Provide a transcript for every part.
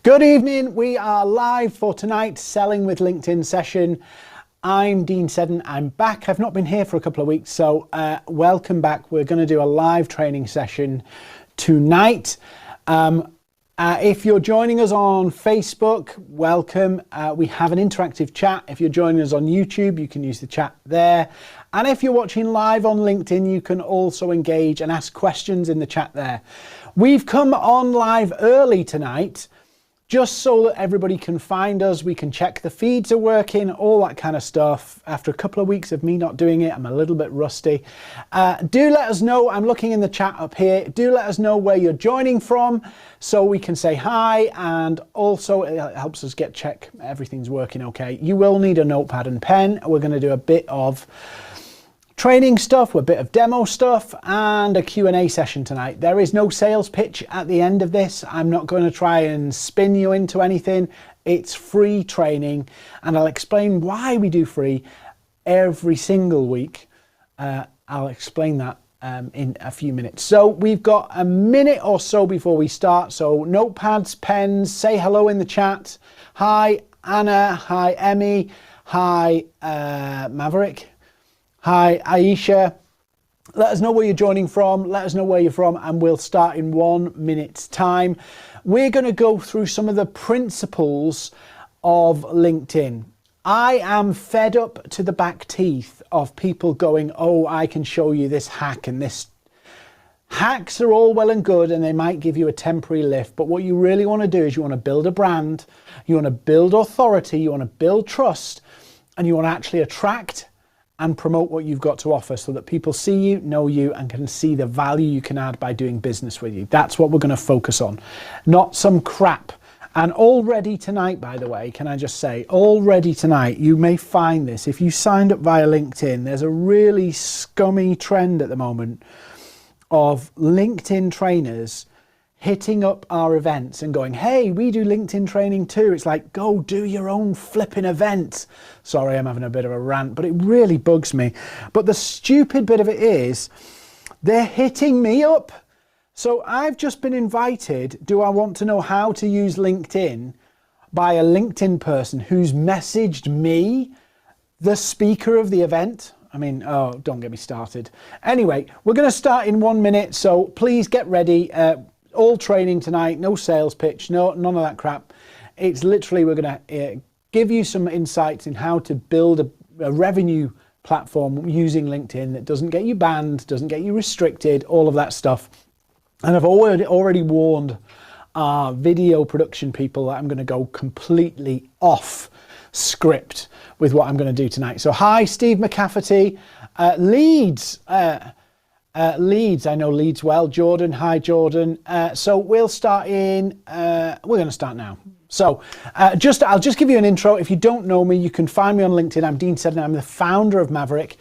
Good evening. We are live for tonight's Selling with LinkedIn session. I'm Dean Seddon. I'm back. I've not been here for a couple of weeks, so welcome back. We're going to do a live training session tonight. If you're joining us on Facebook, welcome. We have an interactive chat. If you're joining us on YouTube, you can use the chat there. And if you're watching live on LinkedIn, you can also engage and ask questions in the chat there. We've come on live early tonight, just so that everybody can find us. We can check the feeds are working, all that kind of stuff. After a couple of weeks of me not doing it, I'm a little bit rusty. Do let us know. I'm looking in the chat up here. Do let us know where you're joining from so we can say hi, and also it helps us check everything's working okay. You will need a notepad and pen. We're going to do a bit of training stuff, a bit of demo stuff, and a Q&A session tonight. There is no sales pitch at the end of this. I'm not going to try and spin you into anything. It's free training, and I'll explain why we do free every single week. I'll explain that in a few minutes. So we've got a minute or so before we start. So notepads, pens, say hello in the chat. Hi, Anna. Hi, Emmy. Hi, Maverick. Hi, Aisha. Let us know where you're joining from. Let us know where you're from, and we'll start in 1 minute's time. We're going to go through some of the principles of LinkedIn. I am fed up to the back teeth of people going, oh, I can show you this hack and this. Hacks are all well and good, and they might give you a temporary lift, but what you really want to do is you want to build a brand, you want to build authority, you want to build trust, and you want to actually attract and promote what you've got to offer so that people see you, know you, and can see the value you can add by doing business with you. That's what we're going to focus on, not some crap. And already tonight, by the way, can I just say, already tonight, you may find this. If you signed up via LinkedIn, there's a really scummy trend at the moment of LinkedIn trainers hitting up our events and going, hey, we do LinkedIn training too. It's like, go do your own flipping event. Sorry, I'm having a bit of a rant, but it really bugs me. But the stupid bit of it is they're hitting me up. So I've just been invited. Do I want to know how to use LinkedIn by a LinkedIn person who's messaged me, the speaker of the event? I mean, oh, don't get me started. Anyway, we're going to start in 1 minute. So please get ready. All training tonight, no sales pitch, none of that crap. It's literally, we're going to give you some insights in how to build a revenue platform using LinkedIn that doesn't get you banned, doesn't get you restricted, all of that stuff. And I've already warned our video production people that I'm going to go completely off script with what I'm going to do tonight. So hi, Steve McCafferty, Leeds. Leeds, I know Leeds well. Jordan, hi Jordan. So we'll start in, we're going to start now. So I'll just give you an intro. If you don't know me, you can find me on LinkedIn. I'm Dean Seddon. I'm the founder of Maverick.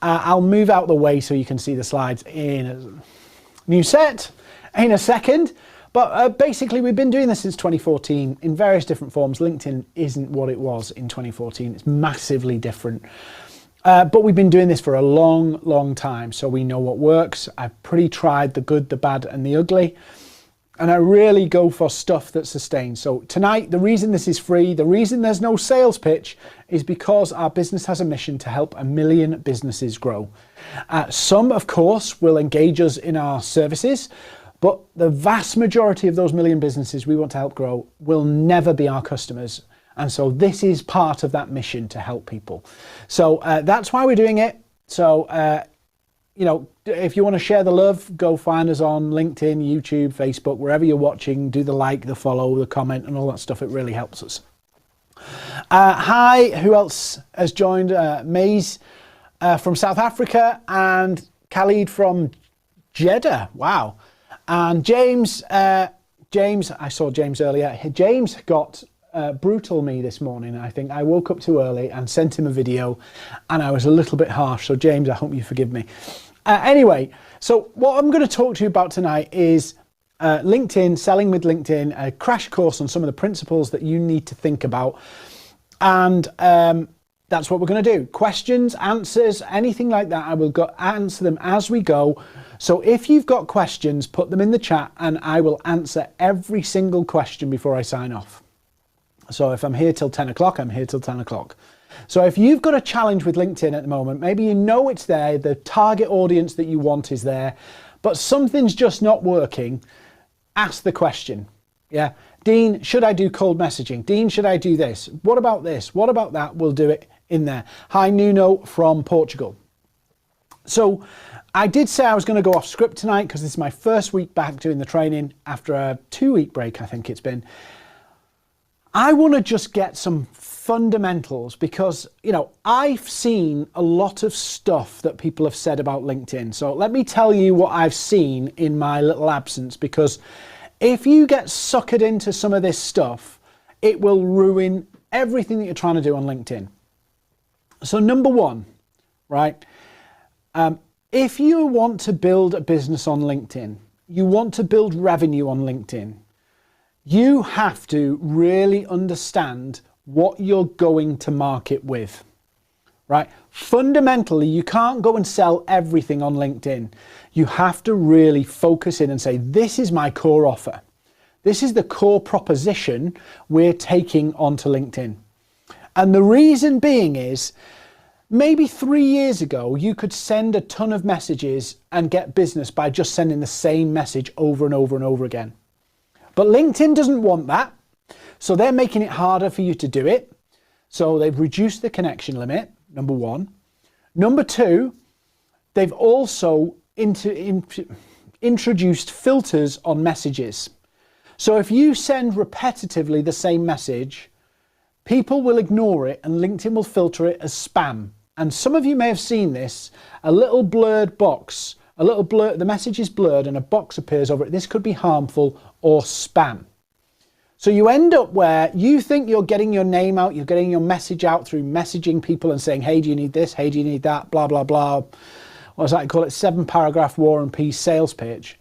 I'll move out the way so you can see the slides in a new set in a second. But basically, we've been doing this since 2014 in various different forms. LinkedIn isn't what it was in 2014. It's massively different. But we've been doing this for a long, long time, so we know what works. I've pretty tried the good, the bad, and the ugly, and I really go for stuff that sustains. So tonight, the reason this is free, the reason there's no sales pitch, is because our business has a mission to help 1 million businesses grow. Some, of course, will engage us in our services, but the vast majority of those 1 million businesses we want to help grow will never be our customers. And so this is part of that mission to help people. So that's why we're doing it. So, you know, if you want to share the love, go find us on LinkedIn, YouTube, Facebook, wherever you're watching. Do the like, the follow, the comment, and all that stuff. It really helps us. Hi, who else has joined? Maze from South Africa, and Khalid from Jeddah. Wow. And James, I saw James earlier. James got brutal me this morning. I think I woke up too early and sent him a video, and I was a little bit harsh. So James, I hope you forgive me. Anyway, so what I'm going to talk to you about tonight is LinkedIn, selling with LinkedIn, a crash course on some of the principles that you need to think about. And that that's what we're going to do. Questions, answers, anything like that, I will answer them as we go. So if you've got questions, put them in the chat and I will answer every single question before I sign off. So if I'm here till 10 o'clock, I'm here till 10 o'clock. So if you've got a challenge with LinkedIn at the moment, maybe you know it's there, the target audience that you want is there, but something's just not working, ask the question. Yeah, Dean, should I do cold messaging? Dean, should I do this? What about this? What about that? We'll do it in there. Hi, Nuno from Portugal. So I did say I was going to go off script tonight because this is my first week back doing the training after a 2-week break, I think it's been. I want to just get some fundamentals because, you know, I've seen a lot of stuff that people have said about LinkedIn. So let me tell you what I've seen in my little absence, because if you get suckered into some of this stuff, it will ruin everything that you're trying to do on LinkedIn. So number one, right? If you want to build a business on LinkedIn, you want to build revenue on LinkedIn, you have to really understand what you're going to market with, right? Fundamentally, you can't go and sell everything on LinkedIn. You have to really focus in and say, this is my core offer. This is the core proposition we're taking onto LinkedIn. And the reason being is, maybe 3 years ago, you could send a ton of messages and get business by just sending the same message over and over and over again. But LinkedIn doesn't want that. So they're making it harder for you to do it. So they've reduced the connection limit, number one. Number two, they've also introduced filters on messages. So if you send repetitively the same message, people will ignore it and LinkedIn will filter it as spam. And some of you may have seen this, a little blurred box, the message is blurred and a box appears over it. This could be harmful or spam. So you end up where you think you're getting your name out, you're getting your message out through messaging people and saying, hey, do you need this? Hey, do you need that? Blah, blah, blah. What does that call it? 7-paragraph War and Peace sales pitch.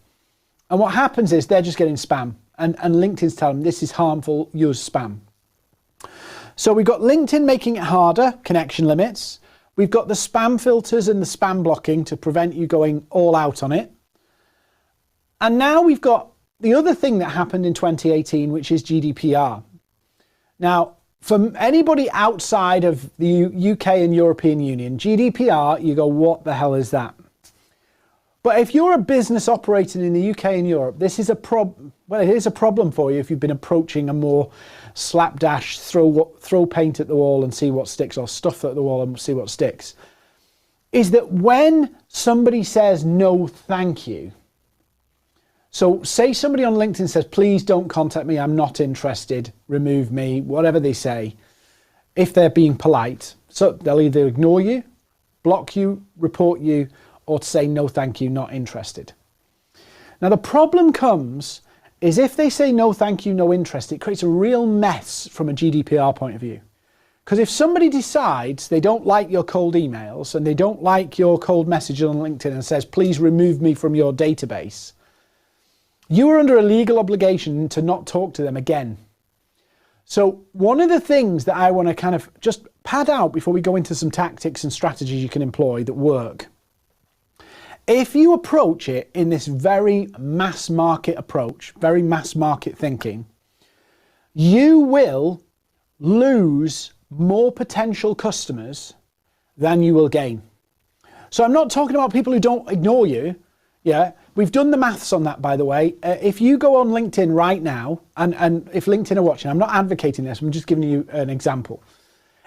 And what happens is they're just getting spam. And LinkedIn's telling them this is harmful, use spam. So we've got LinkedIn making it harder, connection limits. We've got the spam filters and the spam blocking to prevent you going all out on it. And now we've got the other thing that happened in 2018, which is GDPR. Now, for anybody outside of the UK and European Union, GDPR, you go, what the hell is that? But if you're a business operating in the UK and Europe, this is a problem. Well, it is a problem for you if you've been approaching a more slapdash, throw paint at the wall and see what sticks, or stuff at the wall and see what sticks, is that when somebody says no thank you, so say somebody on LinkedIn says, please don't contact me, I'm not interested, remove me, whatever they say, if they're being polite. So they'll either ignore you, block you, report you, or to say no thank you, not interested. Now the problem comes is if they say no thank you, no interest, it creates a real mess from a GDPR point of view. Because if somebody decides they don't like your cold emails and they don't like your cold messages on LinkedIn and says, please remove me from your database, you are under a legal obligation to not talk to them again. So one of the things that I want to kind of just pad out before we go into some tactics and strategies you can employ that work. If you approach it in this very mass market approach, very mass market thinking, you will lose more potential customers than you will gain. So I'm not talking about people who don't ignore you. Yeah, we've done the maths on that, by the way. If you go on LinkedIn right now, and if LinkedIn are watching, I'm not advocating this, I'm just giving you an example.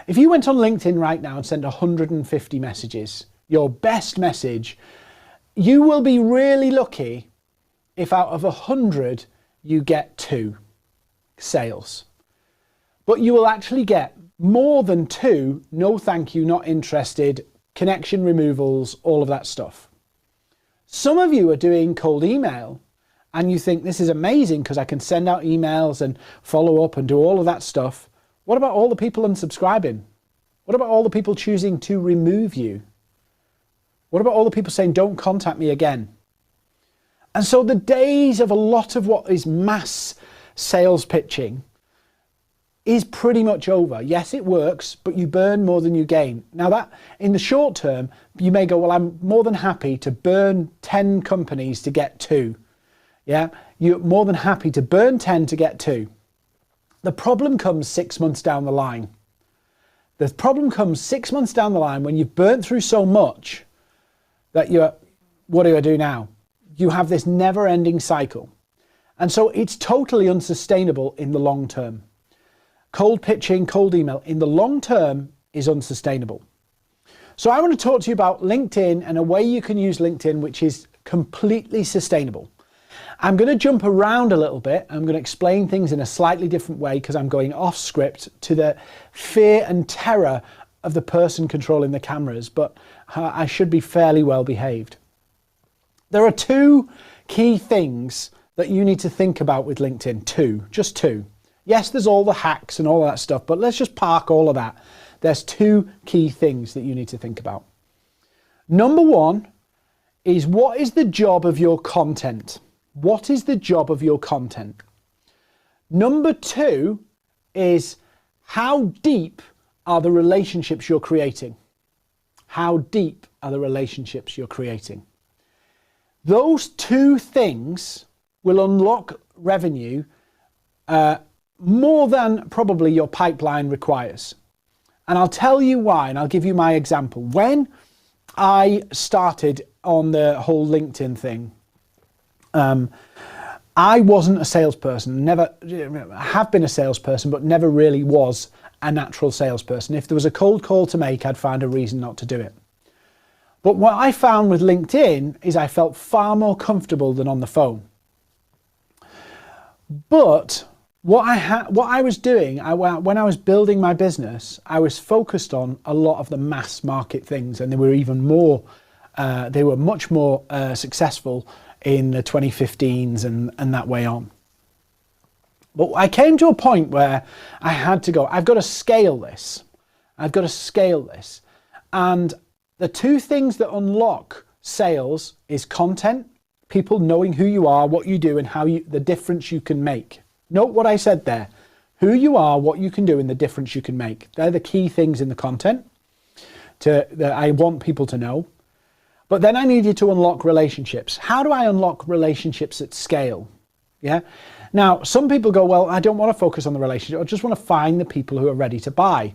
If you went on LinkedIn right now and sent 150 messages, your best message, you will be really lucky if out of 100 you get 2 sales. But you will actually get more than 2 no thank you, not interested, connection removals, all of that stuff. Some of you are doing cold email and you think this is amazing because I can send out emails and follow up and do all of that stuff. What about all the people unsubscribing? What about all the people choosing to remove you? What about all the people saying, don't contact me again? And so the days of a lot of what is mass sales pitching, is pretty much over. Yes, it works, but you burn more than you gain. Now that in the short term, you may go, well, I'm more than happy to burn 10 companies to get 2. Yeah, you're more than happy to burn 10 to get 2. The problem comes 6 months down the line. The problem comes 6 months down the line when you've burnt through so much that what do I do now? You have this never-ending cycle. And so it's totally unsustainable in the long term. Cold pitching, cold email in the long term is unsustainable. So I want to talk to you about LinkedIn and a way you can use LinkedIn which is completely sustainable. I'm going to jump around a little bit. I'm going to explain things in a slightly different way because I'm going off script to the fear and terror of the person controlling the cameras, but I should be fairly well behaved. There are 2 key things that you need to think about with LinkedIn. 2, just 2. Yes, there's all the hacks and all that stuff, but let's just park all of that. There's 2 key things that you need to think about. Number 1 is, what is the job of your content? What is the job of your content? Number 2 is, how deep are the relationships you're creating? How deep are the relationships you're creating? Those 2 things will unlock revenue more than probably your pipeline requires. And I'll tell you why, and I'll give you my example. When I started on the whole LinkedIn thing, I wasn't a salesperson, never have been a salesperson, but never really was a natural salesperson. If there was a cold call to make, I'd find a reason not to do it. But what I found with LinkedIn is I felt far more comfortable than on the phone. But what I was doing, when I was building my business, I was focused on a lot of the mass market things, and they were even more, they were much more successful in the 2015s and that way on. But I came to a point where I had to go, I've got to scale this. I've got to scale this. And the 2 things that unlock sales is content, people knowing who you are, what you do, and the difference you can make. Note what I said there. Who you are, what you can do, and the difference you can make. They're the key things in the content that I want people to know. But then I needed to unlock relationships. How do I unlock relationships at scale? Yeah. Now, some people go, well, I don't want to focus on the relationship. I just want to find the people who are ready to buy.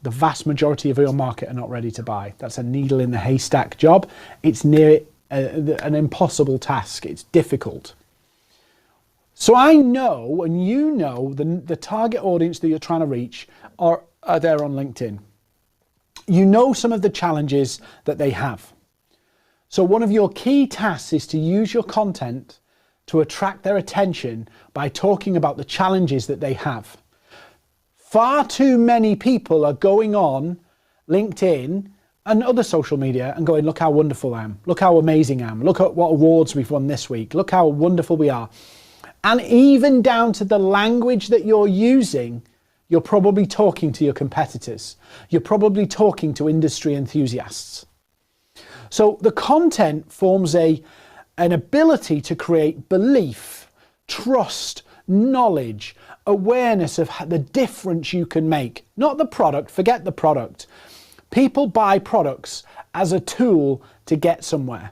The vast majority of your market are not ready to buy. That's a needle in the haystack job. It's near an impossible task. It's difficult. So I know, and you know, the target audience that you're trying to reach are there on LinkedIn. You know some of the challenges that they have. So one of your key tasks is to use your content to attract their attention by talking about the challenges that they have. Far too many people are going on LinkedIn and other social media and going, look how wonderful I am, look how amazing I am, look at what awards we've won this week, look how wonderful we are. And even down to the language that you're using, you're probably talking to your competitors. You're probably talking to industry enthusiasts. So the content forms an ability to create belief, trust, knowledge, awareness of the difference you can make. Not the product, forget the product. People buy products as a tool to get somewhere.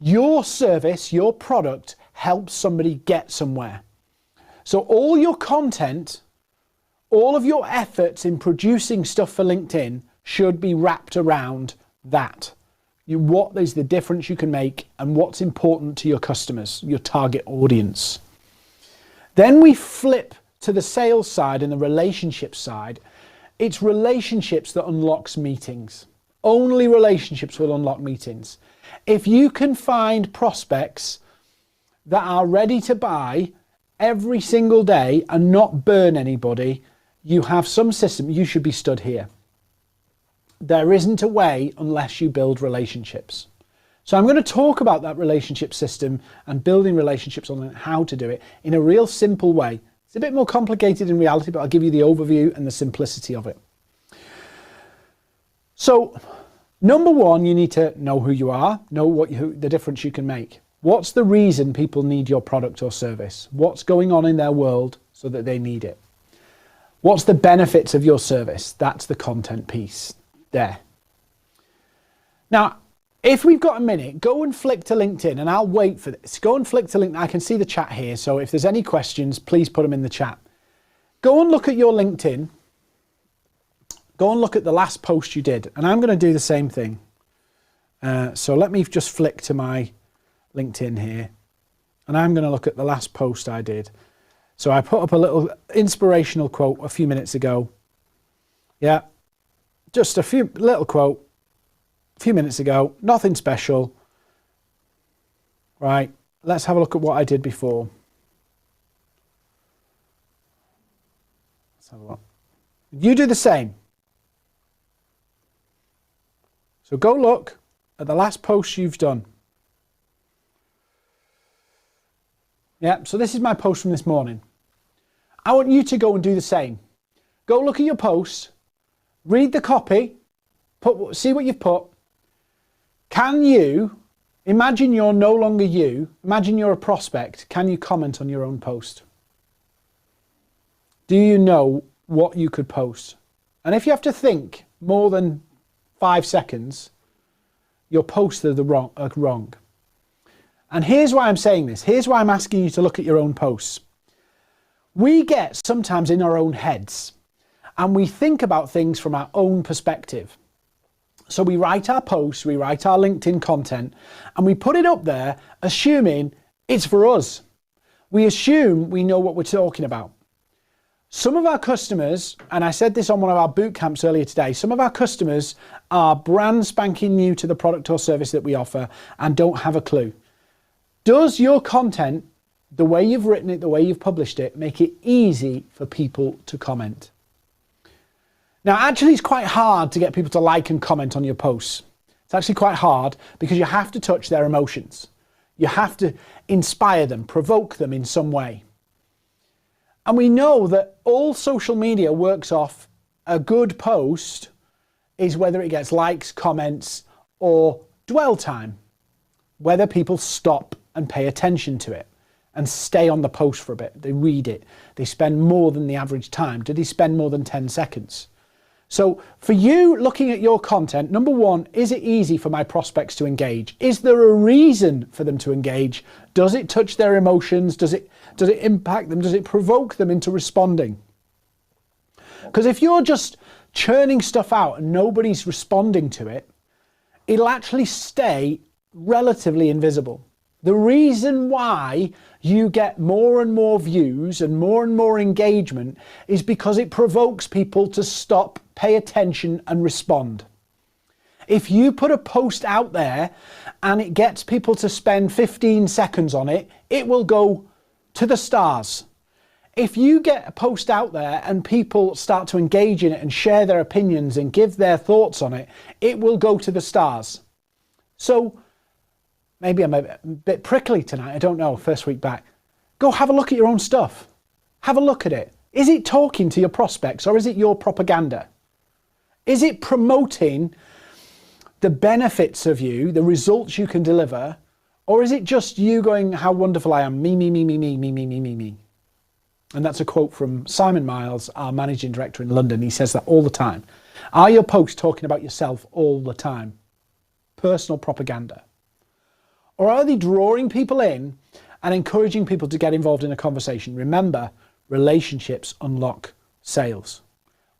Your service, your product helps somebody get somewhere. So all your content, all of your efforts in producing stuff for LinkedIn should be wrapped around that. What is the difference you can make and what's important to your customers, your target audience. Then we flip to the sales side and the relationship side. It's relationships that unlocks meetings. Only relationships will unlock meetings. If you can find prospects that are ready to buy every single day and not burn anybody, you have some system. You should be stood here. There isn't a way unless you build relationships. So I'm going to talk about that relationship system and building relationships on how to do it in a real simple way. It's a bit more complicated in reality, but I'll give you the overview and the simplicity of it. So number one, you need to know who you are, know the difference you can make. What's the reason people need your product or service? What's going on in their world so that they need it? What's the benefits of your service? That's the content piece there. Now, if we've got a minute, go and flick to LinkedIn, and I'll wait for this. Go and flick to LinkedIn. I can see the chat here, so if there's any questions, please put them in the chat. Go and look at your LinkedIn. Go and look at the last post you did, and I'm going to do the same thing. So let me just flick to my LinkedIn here, and I'm going to look at the last post I did. So I put up a little inspirational quote a few minutes ago. Yeah, just a little quote a few minutes ago, nothing special. Right, let's have a look at what I did before. Let's have a look. You do the same. So go look at the last post you've done. Yeah, so this is my post from this morning. I want you to go and do the same. Go look at your posts, read the copy, see what you've put. Can you, imagine you're no longer you, imagine you're a prospect, can you comment on your own post? Do you know what you could post? And if you have to think more than 5 seconds, your posts are wrong. And here's why I'm saying this. Here's why I'm asking you to look at your own posts. We get sometimes in our own heads and we think about things from our own perspective. So we write our posts, we write our LinkedIn content, and we put it up there assuming it's for us. We assume we know what we're talking about. Some of our customers, and I said this on one of our boot camps earlier today, some of our customers are brand spanking new to the product or service that we offer and don't have a clue. Does your content, the way you've written it, the way you've published it, make it easy for people to comment? Now, actually, it's quite hard to get people to like and comment on your posts. It's actually quite hard because you have to touch their emotions. You have to inspire them, provoke them in some way. And we know that all social media works off a good post is whether it gets likes, comments, or dwell time, whether people stop and pay attention to it and stay on the post for a bit. They read it. They spend more than the average time. Do they spend more than 10 seconds? So for you looking at your content, number one, is it easy for my prospects to engage? Is there a reason for them to engage? Does it touch their emotions? Does it impact them? Does it provoke them into responding? Because if you're just churning stuff out and nobody's responding to it, it'll actually stay relatively invisible. The reason why you get more and more views and more engagement is because it provokes people to stop, pay attention and respond. If you put a post out there and it gets people to spend 15 seconds on it, it will go to the stars. If you get a post out there and people start to engage in it and share their opinions and give their thoughts on it, it will go to the stars. So maybe I'm a bit prickly tonight, I don't know, first week back. Go have a look at your own stuff. Have a look at it. Is it talking to your prospects or is it your propaganda? Is it promoting the benefits of you, the results you can deliver, or is it just you going, how wonderful I am, me, me, me, me, me, me, me, me, me, me? And that's a quote from Simon Miles, our managing director in London. He says that all the time. Are your posts talking about yourself all the time? Personal propaganda. Or are they drawing people in and encouraging people to get involved in a conversation? Remember, relationships unlock sales.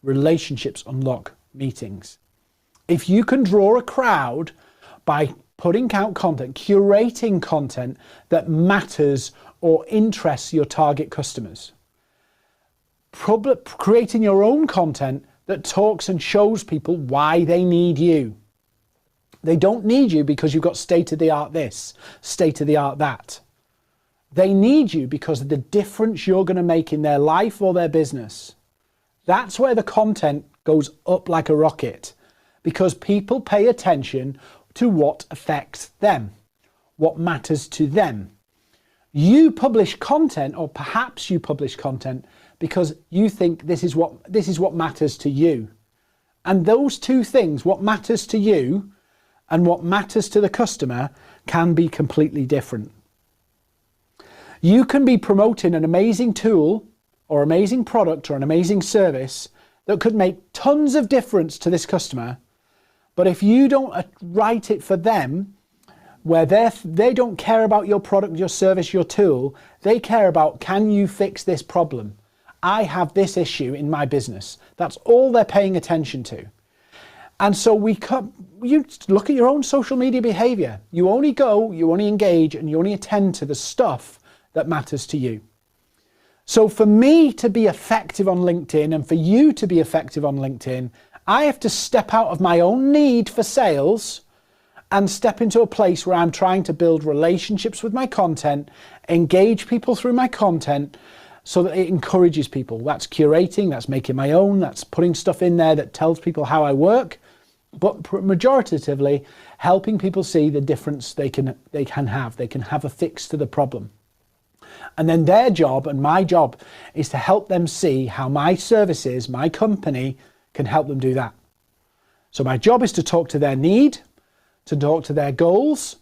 Relationships unlock meetings. If you can draw a crowd by putting out content, curating content that matters or interests your target customers, creating your own content that talks and shows people why they need you. They don't need you because you've got state-of-the-art this, state-of-the-art that. They need you because of the difference you're going to make in their life or their business. That's where the content goes up like a rocket, because people pay attention to what affects them, what matters to them. You publish content, or perhaps you publish content because you think this is what matters to you. And those two things, what matters to you and what matters to the customer, can be completely different. You can be promoting an amazing tool or amazing product or an amazing service that could make tons of difference to this customer. But if you don't write it for them, where they don't care about your product, your service, your tool, they care about, can you fix this problem? I have this issue in my business. That's all they're paying attention to. And so you look at your own social media behavior. You only go, you only engage, and you only attend to the stuff that matters to you. So for me to be effective on LinkedIn and for you to be effective on LinkedIn, I have to step out of my own need for sales and step into a place where I'm trying to build relationships with my content, engage people through my content so that it encourages people. That's curating, that's making my own, that's putting stuff in there that tells people how I work, but majoritatively helping people see the difference they can have. They can have a fix to the problem. And then their job and my job is to help them see how my services, my company, can help them do that. So my job is to talk to their need, to talk to their goals,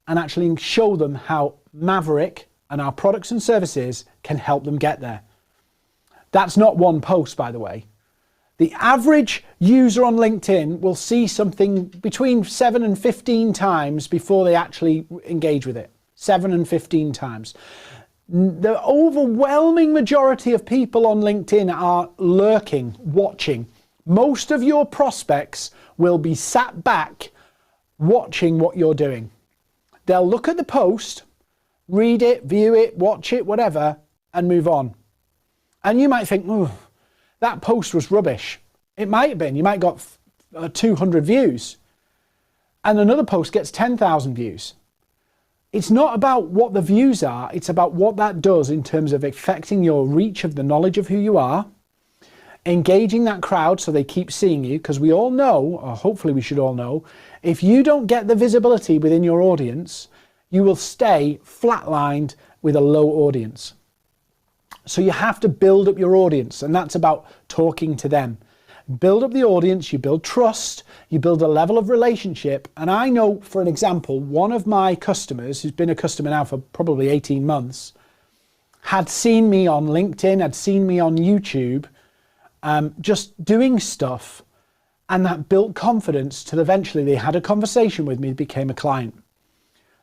and actually show them how Maverick and our products and services can help them get there. That's not one post, by the way. The average user on LinkedIn will see something between 7 and 15 times before they actually engage with it. 7 and 15 times. The overwhelming majority of people on LinkedIn are lurking, watching. Most of your prospects will be sat back watching what you're doing. They'll look at the post, read it, view it, watch it, whatever, and move on. And you might think, oh, that post was rubbish. It might have been. You might have got 200 views. And another post gets 10,000 views. It's not about what the views are. It's about what that does in terms of affecting your reach of the knowledge of who you are, engaging that crowd so they keep seeing you, because we all know, or hopefully we should all know, if you don't get the visibility within your audience, you will stay flatlined with a low audience. So you have to build up your audience, and that's about talking to them. Build up the audience, you build trust, you build a level of relationship. And I know, for an example, one of my customers, who's been a customer now for probably 18 months, had seen me on LinkedIn, had seen me on YouTube, just doing stuff, and that built confidence till eventually they had a conversation with me, became a client.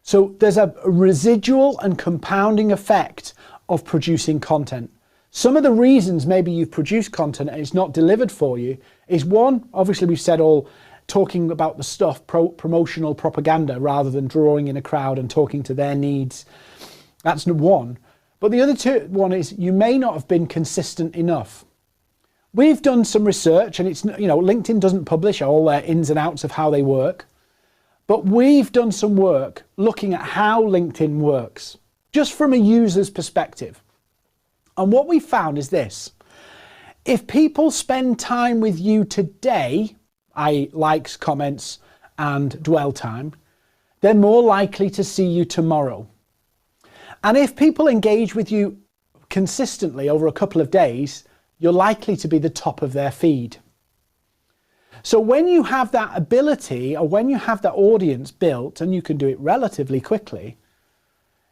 So there's a residual and compounding effect of producing content. Some of the reasons maybe you've produced content and it's not delivered for you is, one, obviously we've said all talking about the stuff, promotional propaganda, rather than drawing in a crowd and talking to their needs. That's one. But the other one is you may not have been consistent enough. We've done some research, and it's, LinkedIn doesn't publish all their ins and outs of how they work, but we've done some work looking at how LinkedIn works, just from a user's perspective. And what we found is this: if people spend time with you today, i.e. likes, comments, and dwell time, they're more likely to see you tomorrow. And if people engage with you consistently over a couple of days, you're likely to be the top of their feed. So when you have that ability, or when you have that audience built, and you can do it relatively quickly,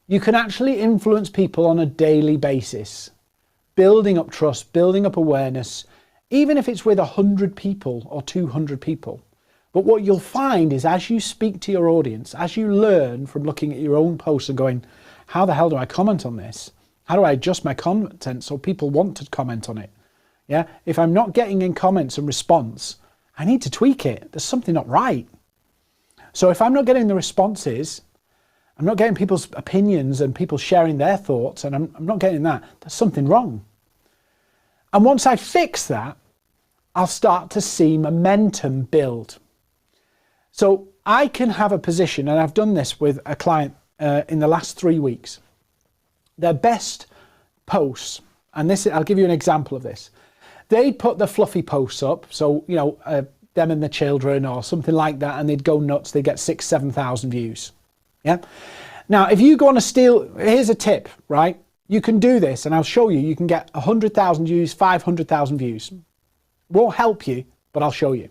you can actually influence people on a daily basis, building up trust, building up awareness, even if it's with 100 people or 200 people. But what you'll find is, as you speak to your audience, as you learn from looking at your own posts and going, how the hell do I comment on this? How do I adjust my content so people want to comment on it? Yeah, if I'm not getting in comments and response, I need to tweak it. There's something not right. So if I'm not getting the responses, I'm not getting people's opinions and people sharing their thoughts, and I'm not getting that, there's something wrong. And once I fix that, I'll start to see momentum build. So I can have a position, and I've done this with a client in the last 3 weeks. Their best posts, and this, I'll give you an example of this. They'd put the fluffy posts up, so, them and the children or something like that, and they'd go nuts. They'd get 6,000, 7,000 views. Yeah. Now, if you go on here's a tip, right? You can do this, and I'll show you. You can get 100,000 views, 500,000 views. Won't help you, but I'll show you.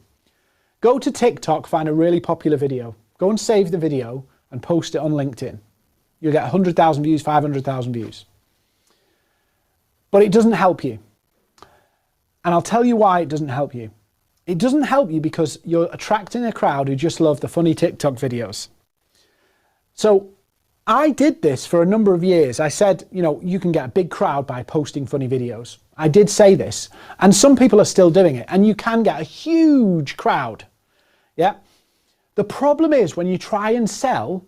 Go to TikTok, find a really popular video. Go and save the video and post it on LinkedIn. You'll get 100,000 views, 500,000 views. But it doesn't help you. And I'll tell you why it doesn't help you. It doesn't help you because you're attracting a crowd who just love the funny TikTok videos. So I did this for a number of years. I said, you know, you can get a big crowd by posting funny videos. I did say this, and some people are still doing it, and you can get a huge crowd. Yeah. The problem is when you try and sell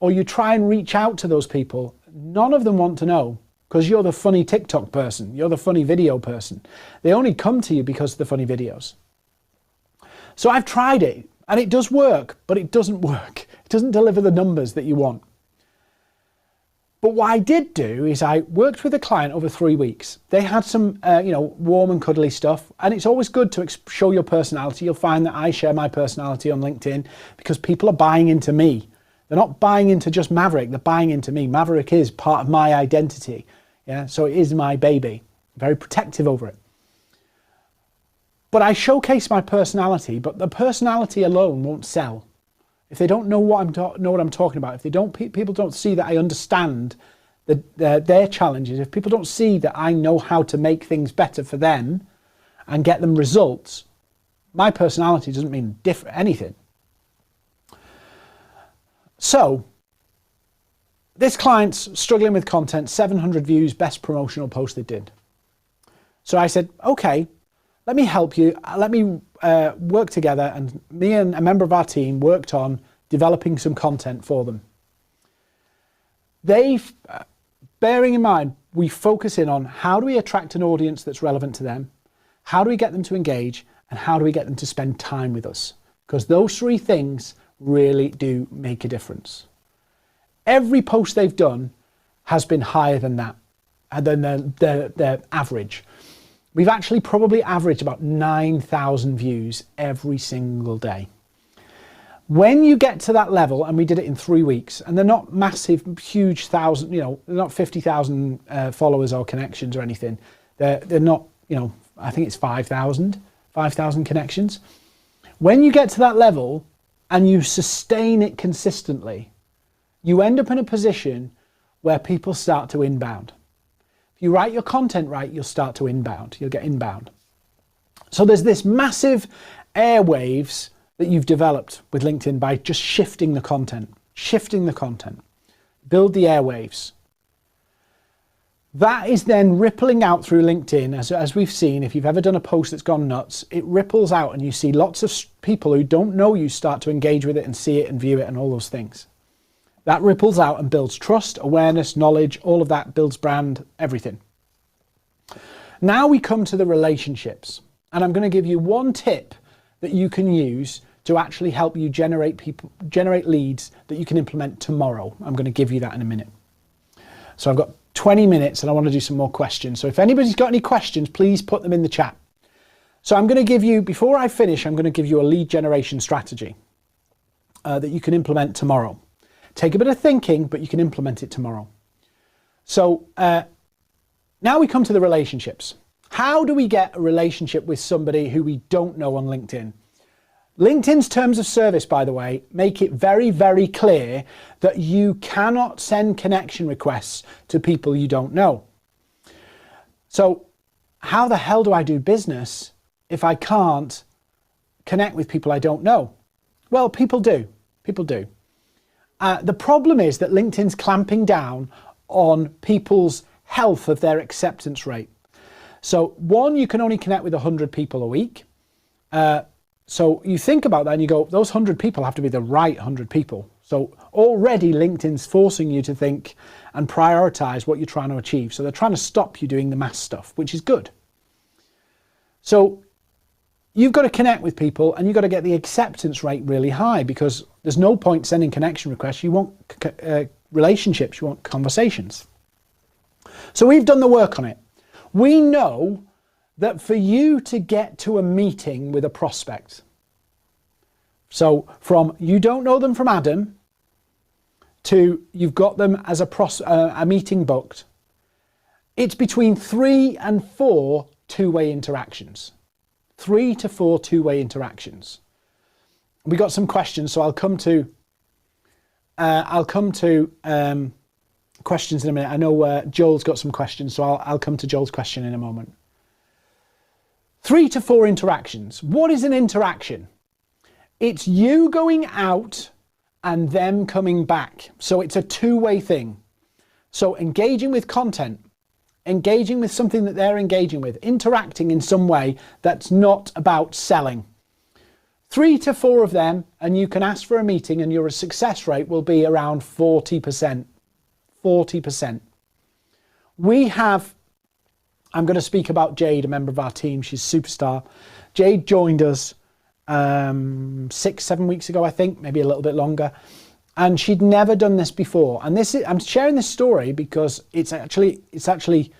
or you try and reach out to those people, none of them want to know because you're the funny TikTok person. You're the funny video person. They only come to you because of the funny videos. So I've tried it and it does work, but it doesn't work. It doesn't deliver the numbers that you want. But what I did do is I worked with a client over 3 weeks. They had some, you know, warm and cuddly stuff. And it's always good to show your personality. You'll find that I share my personality on LinkedIn because people are buying into me. They're not buying into just Maverick. They're buying into me. Maverick is part of my identity. Yeah, so it is my baby. I'm very protective over it. But I showcase my personality, but the personality alone won't sell. If they don't know what I'm talking about, if they don't, people don't see that I understand their challenges, if people don't see that I know how to make things better for them and get them results, my personality doesn't mean anything. So this client's struggling with content, 700 views, best promotional post they did. So I said, okay, let me help you. Let me work together, and me and a member of our team worked on developing some content for them. Bearing in mind, we focus in on how do we attract an audience that's relevant to them, how do we get them to engage, and how do we get them to spend time with us? Because those three things really do make a difference. Every post they've done has been higher than that, than their average. We've actually probably averaged about 9,000 views every single day. When you get to that level, and we did it in 3 weeks, and they're not massive, huge thousand, you know, they're not 50,000 followers or connections or anything. They're not, you know, I think it's 5,000 connections. When you get to that level and you sustain it consistently, you end up in a position where people start to inbound. If you write your content right, you'll start to inbound. You'll get inbound. So there's this massive airwaves that you've developed with LinkedIn by just shifting the content. Build the airwaves. That is then rippling out through LinkedIn, as we've seen. If you've ever done a post that's gone nuts, it ripples out and you see lots of people who don't know you start to engage with it and see it and view it and all those things. That ripples out and builds trust, awareness, knowledge, all of that builds brand, everything. Now we come to the relationships, and I'm going to give you one tip that you can use to actually help you generate leads that you can implement tomorrow. I'm going to give you that in a minute. So I've got 20 minutes and I want to do some more questions. So if anybody's got any questions, please put them in the chat. So I'm going to give you, before I finish, I'm going to give you a lead generation strategy that you can implement tomorrow. Take a bit of thinking, but you can implement it tomorrow. So now we come to the relationships. How do we get a relationship with somebody who we don't know on LinkedIn? LinkedIn's terms of service, by the way, make it very, very clear that you cannot send connection requests to people you don't know. So how the hell do I do business if I can't connect with people I don't know? Well, people do. People do. The problem is that LinkedIn's clamping down on people's health of their acceptance rate. So one, you can only connect with 100 people a week. So you think about that and you go, those 100 people have to be the right 100 people. So already LinkedIn's forcing you to think and prioritize what you're trying to achieve. So they're trying to stop you doing the mass stuff, which is good. So you've got to connect with people and you've got to get the acceptance rate really high, because there's no point sending connection requests. You want relationships, you want conversations. So we've done the work on it. We know that for you to get to a meeting with a prospect, so from you don't know them from Adam to you've got them as a meeting booked, it's between 3 and 4 two-way interactions. 3 to 4 two-way interactions. We got some questions, so I'll come to questions in a minute. I know Joel's got some questions, so I'll come to Joel's question in a moment. 3 to 4 interactions. What is an interaction? It's you going out and them coming back. So it's a two-way thing. So engaging with content, engaging with something that they're engaging with, interacting in some way that's not about selling. 3 to 4 of them, and you can ask for a meeting, and your success rate will be around 40%. 40%. We have, I'm going to speak about Jade, a member of our team. She's a superstar. Jade joined us 6-7 weeks ago, I think, maybe a little bit longer, and she'd never done this before. And this is, I'm sharing this story because it's actually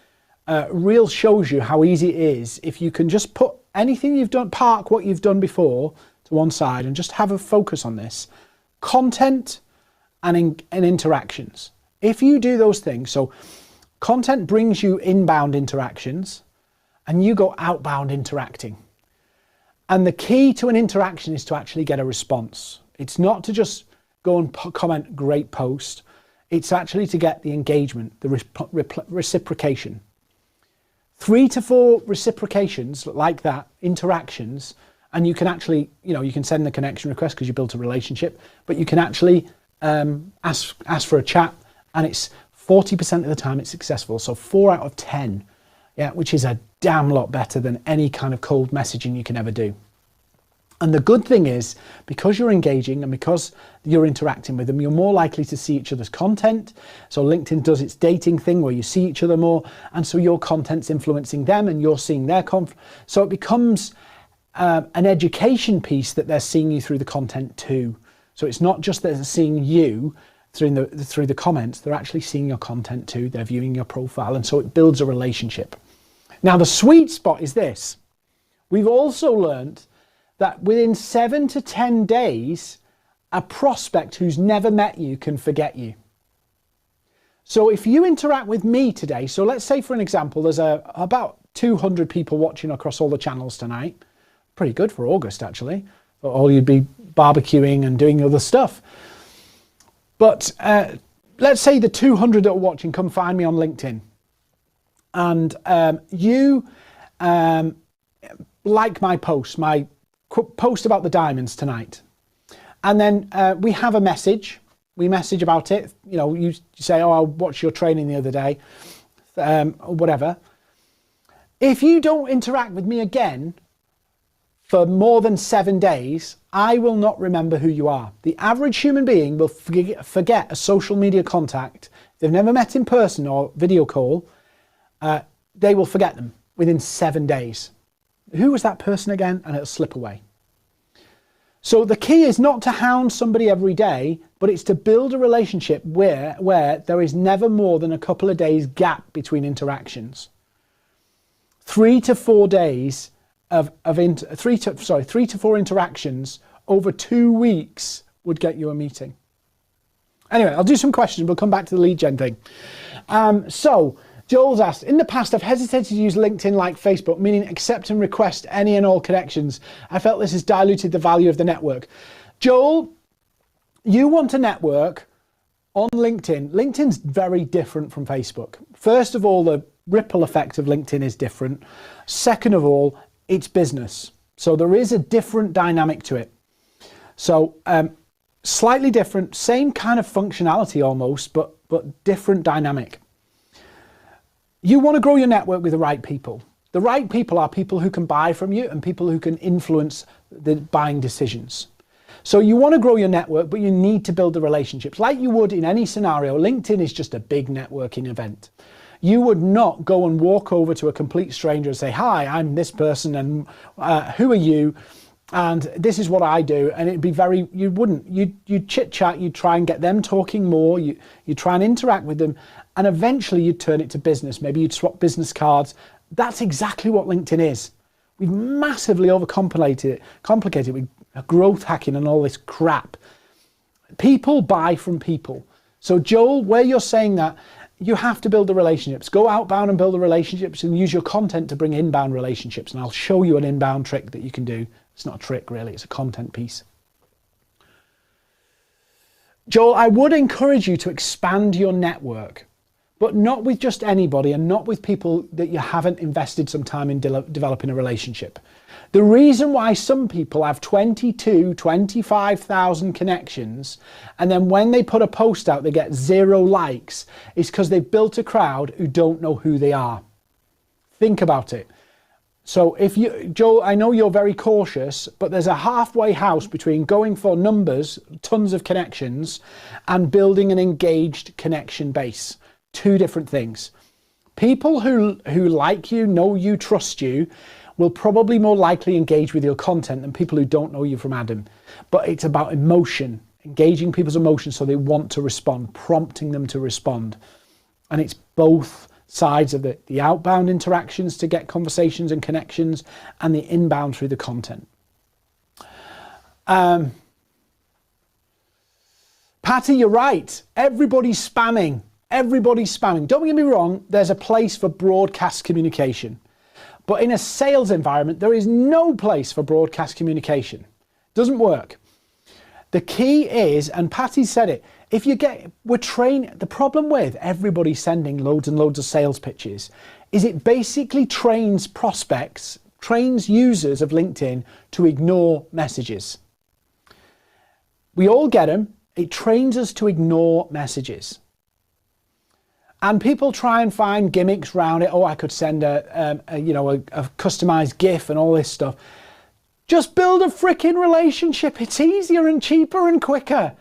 real shows you how easy it is if you can just put anything you've done, park what you've done before to one side and just have a focus on this content and interactions. If you do those things, so content brings you inbound interactions and you go outbound interacting. And the key to an interaction is to actually get a response. It's not to just go and comment great post. It's actually to get the engagement, the reciprocation. 3 to 4 reciprocations like that, interactions, and you can actually, you can send the connection request because you built a relationship, but you can actually ask for a chat, and it's 40% of the time it's successful. So 4 out of 10, yeah, which is a damn lot better than any kind of cold messaging you can ever do. And the good thing is, because you're engaging and because you're interacting with them, you're more likely to see each other's content. So LinkedIn does its dating thing where you see each other more, and so your content's influencing them and you're seeing their so it becomes an education piece that they're seeing you through the content too. So it's not just that they're seeing you through the comments, they're actually seeing your content too, they're viewing your profile, and so it builds a relationship. Now the sweet spot is this. We've also learned that within 7 to 10 days, a prospect who's never met you can forget you. So if you interact with me today, so let's say for an example, there's about 200 people watching across all the channels tonight. Pretty good for August, actually. Or you'd be barbecuing and doing other stuff. But let's say the 200 that are watching come find me on LinkedIn. And you like my post, post about the diamonds tonight, and then we have a message. We message about it. You say, "Oh, I watched your training the other day," or whatever. If you don't interact with me again for more than 7 days, I will not remember who you are. The average human being will forget a social media contact. If they've never met in person or video call, they will forget them within 7 days. Who was that person again? And it'll slip away. So the key is not to hound somebody every day, but it's to build a relationship where there is never more than a couple of days gap between interactions. 3 to 4 days of 3 to 4 interactions over 2 weeks would get you a meeting. Anyway, I'll do some questions. We'll come back to the lead gen thing. So Joel's asked, in the past, I've hesitated to use LinkedIn like Facebook, meaning accept and request any and all connections. I felt this has diluted the value of the network. Joel, you want to network on LinkedIn. LinkedIn's very different from Facebook. First of all, the ripple effect of LinkedIn is different. Second of all, it's business. So there is a different dynamic to it. So slightly different, same kind of functionality almost, but different dynamic. You want to grow your network with the right people. The right people are people who can buy from you and people who can influence the buying decisions. So you want to grow your network, but you need to build the relationships. Like you would in any scenario, LinkedIn is just a big networking event. You would not go and walk over to a complete stranger and say, "Hi, I'm this person, and who are you? And this is what I do." And it'd be you'd chit chat, you'd try and get them talking more, you try and interact with them, and eventually you'd turn it to business. Maybe you'd swap business cards. That's exactly what LinkedIn is. We've massively complicated it with growth hacking and all this crap. People buy from people. So Joel, where you're saying that, you have to build the relationships. Go outbound and build the relationships and use your content to bring inbound relationships. And I'll show you an inbound trick that you can do. It's not a trick really, it's a content piece. Joel, I would encourage you to expand your network. but not with just anybody and not with people that you haven't invested some time in developing a relationship. The reason why some people have 22, 25,000 connections and then when they put a post out they get 0 likes is because they've built a crowd who don't know who they are. Think about it. So if you, Joe, I know you're very cautious, but there's a halfway house between going for numbers, tons of connections, and building an engaged connection base. 2 different things. People who like you, know you, trust you, will probably more likely engage with your content than people who don't know you from Adam. But it's about emotion, engaging people's emotions so they want to respond, prompting them to respond. And it's both sides of the outbound interactions to get conversations and connections and the inbound through the content. Patty, you're right. Everybody's spamming. Everybody's spamming. Don't get me wrong, there's a place for broadcast communication. But in a sales environment, there is no place for broadcast communication. Doesn't work. The key is, and Patty said it, the problem with everybody sending loads and loads of sales pitches is it basically trains prospects, trains users of LinkedIn to ignore messages. We all get them. It trains us to ignore messages. And people try and find gimmicks around it. Oh, I could send a customized GIF and all this stuff. Just build a freaking relationship. It's easier and cheaper and quicker.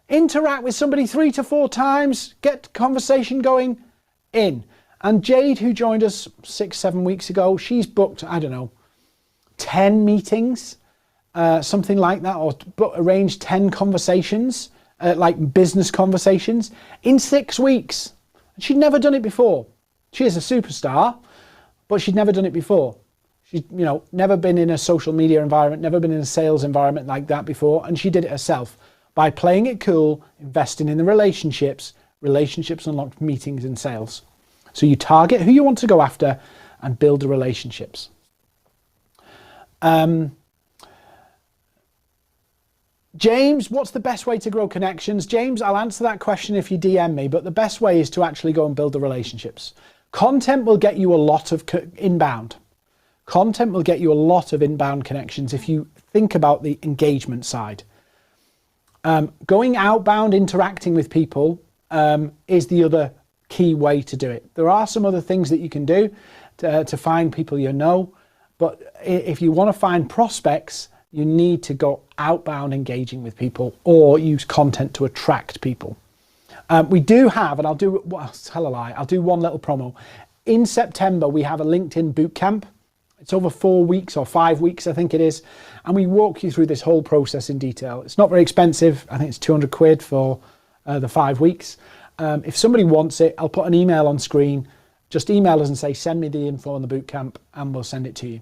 Interact with somebody 3 to 4 times. Get conversation going in. And Jade, who joined us 6-7 weeks ago, she's booked, 10 meetings, something like that, or arranged 10 conversations, like business conversations, in 6 weeks. She'd never done it before. She is a superstar, but she'd never done it before. She'd, never been in a social media environment, never been in a sales environment like that before, and she did it herself by playing it cool, investing in the relationships. Relationships unlock meetings and sales. So you target who you want to go after and build the relationships. James, what's the best way to grow connections? James, I'll answer that question if you DM me, but the best way is to actually go and build the relationships. Content will get you a lot of inbound. Content will get you a lot of inbound connections if you think about the engagement side. Going outbound, interacting with people is the other key way to do it. There are some other things that you can do to find people you know, but if you want to find prospects, you need to go outbound engaging with people or use content to attract people. We do have, and I'll do one little promo. In September, we have a LinkedIn bootcamp. It's over 4 weeks or 5 weeks, I think it is. And we walk you through this whole process in detail. It's not very expensive. I think it's 200 quid for the 5 weeks. If somebody wants it, I'll put an email on screen. Just email us and say, send me the info on the bootcamp and we'll send it to you.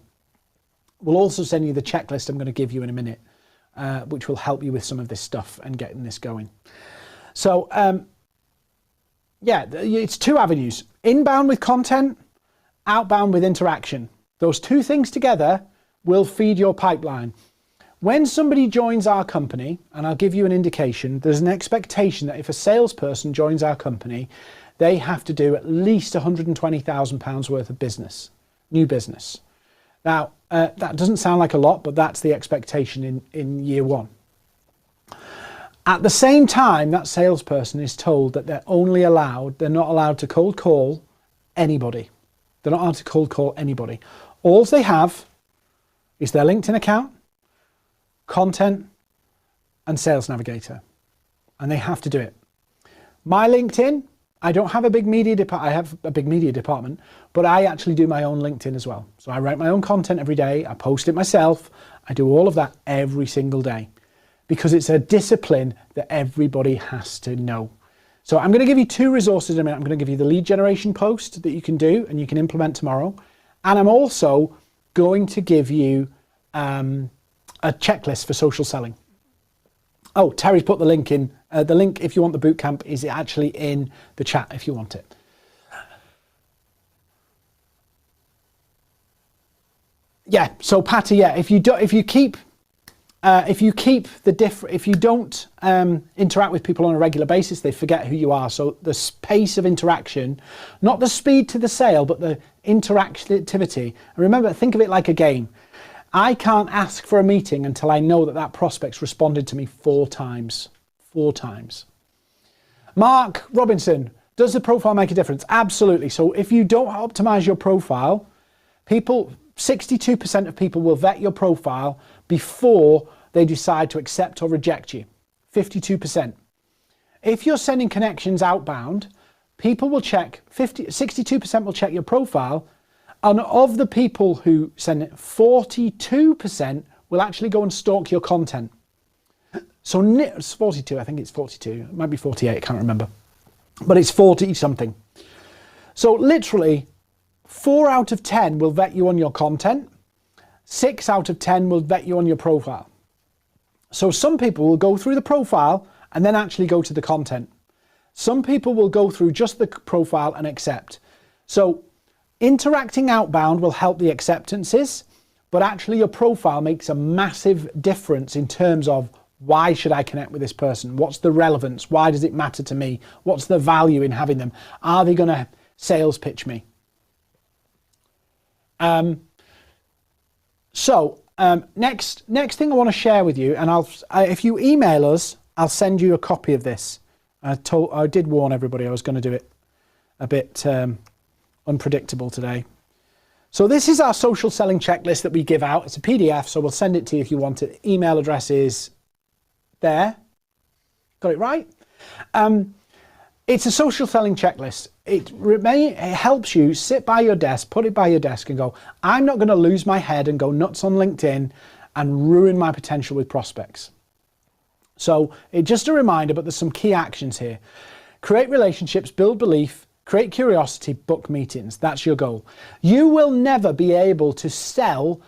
We'll also send you the checklist I'm going to give you in a minute, which will help you with some of this stuff and getting this going. So, it's 2 avenues. Inbound with content, outbound with interaction. Those 2 things together will feed your pipeline. When somebody joins our company, and I'll give you an indication, there's an expectation that if a salesperson joins our company, they have to do at least £120,000 worth of business, new business. Now, that doesn't sound like a lot, but that's the expectation in year 1. At the same time, that salesperson is told that they're not allowed to cold call anybody. They're not allowed to cold call anybody. All they have is their LinkedIn account, content, and Sales Navigator. And they have to do it. My LinkedIn, I don't have a big media department. I have a big media department, but I actually do my own LinkedIn as well. So I write my own content every day. I post it myself. I do all of that every single day because it's a discipline that everybody has to know. So I'm going to give you 2 resources in a minute. I'm going to give you the lead generation post that you can do and you can implement tomorrow. And I'm also going to give you a checklist for social selling. Oh, Terry's put the link in. The link, if you want the bootcamp, is actually in the chat if you want it. Yeah, so Patty, if you keep if you keep if you don't interact with people on a regular basis, they forget who you are. So the pace of interaction, not the speed to the sale, but the interactivity. And remember, think of it like a game. I can't ask for a meeting until I know that that prospect's responded to me 4 times. 4 times. Mark Robinson, does the profile make a difference? Absolutely. So if you don't optimize your profile, 62% of people will vet your profile before they decide to accept or reject you. 52%. If you're sending connections outbound, people will check, 62% will check your profile, and of the people who send it, 42% will actually go and stalk your content. So it's 42, I think it's 42, it might be 48, I can't remember. But it's 40 something. So literally 4 out of 10 will vet you on your content. 6 out of 10 will vet you on your profile. So some people will go through the profile and then actually go to the content. Some people will go through just the profile and accept. So interacting outbound will help the acceptances, but actually your profile makes a massive difference in terms of why should I connect with this person? What's the relevance? Why does it matter to me? What's the value in having them? Are they going to sales pitch me? Next thing I want to share with you, and if you email us, I'll send you a copy of this. I did warn everybody I was going to do it a bit unpredictable today. So this is our social selling checklist that we give out. It's a PDF, so we'll send it to you if you want it. Email address is there. Got it right? It's a social selling checklist. It helps you sit by your desk, put it by your desk and go, I'm not going to lose my head and go nuts on LinkedIn and ruin my potential with prospects. So it's just a reminder, but there's some key actions here. Create relationships, build belief, create curiosity, book meetings. That's your goal. You will never be able to sell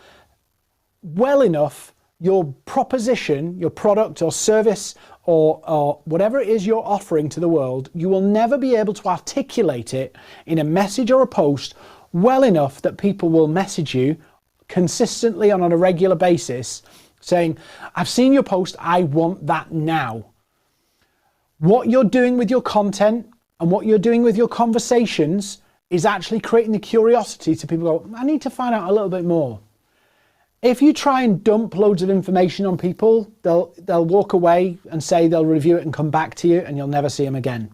well enough your proposition, your product or service or whatever it is you're offering to the world. You will never be able to articulate it in a message or a post well enough that people will message you consistently and on a regular basis saying, I've seen your post, I want that now. What you're doing with your content and what you're doing with your conversations is actually creating the curiosity to people go, I need to find out a little bit more. If you try and dump loads of information on people, they'll walk away and say they'll review it and come back to you, and you'll never see them again